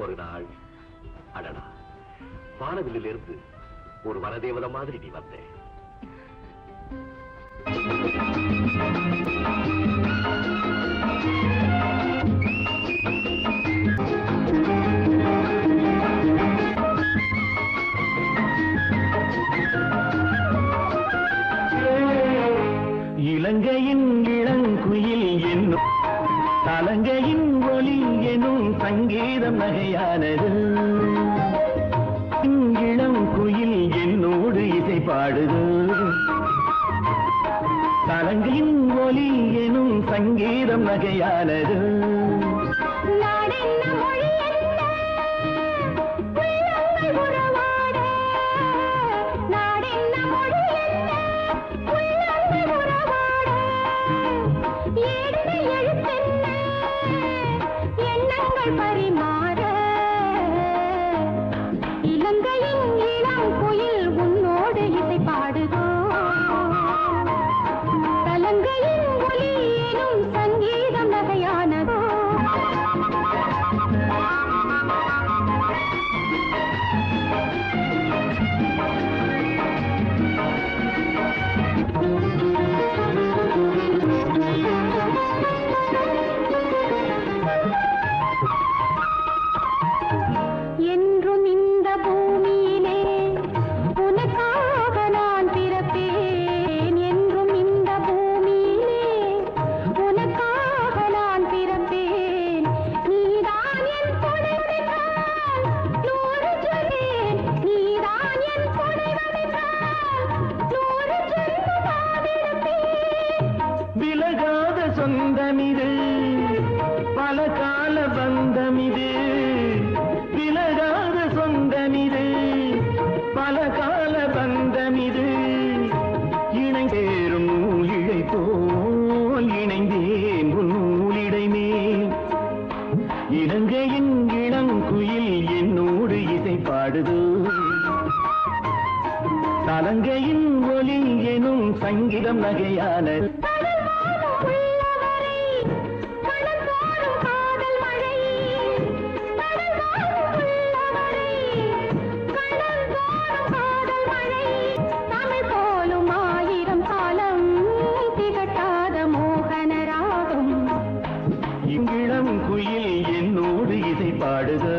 ஒரு நாள் அடடா, வானவில்லிலிருந்து ஒரு வனதேவத மாதிரி நீ வந்த. இலங்கையின் இளங்குயில் என்னும் தலங்கையின் ஒலி எனும் சங்கீதம் நகையானது. இளம் குயில் என்னோடு இசை பாடுது. தலங்கையின் ஒலி எனும் சங்கீதம் நகையானது. பரிமாற இலங்கையின் இளம் குயில் உன்னோடு இசை பாடுதோ. தலங்கையின் ஒலி எனும் சங்கீதம் நகையானதோ. என்றும் இந்த பூமியிலே உனக்காக நான் பிறப்பேன். என்றும் இந்த பூமியிலே உனக்காக நான் பிறப்பேன். நீதான் என் துணை வந்தால் 100 சொல்லேன். நீதான் என் துணை வந்தால் 100 சொல்லுவாதிருப்பேன். விலகாத சொந்தமிது, பல கால பந்தமிது. விலகாத சொந்தமிது, பல கால பந்தமிது. இணைந்தேறும் நூலிழை போல் இணைந்தேன் உன் நூலிடை மேல். இலங்கையின் இளங்குயில் என்னோடு இசை பாடுது. தலங்கையின் ஒலி எனும் சங்கீதம் நகையானது. இளம் குயில் என்னோடு இசை பாடுது.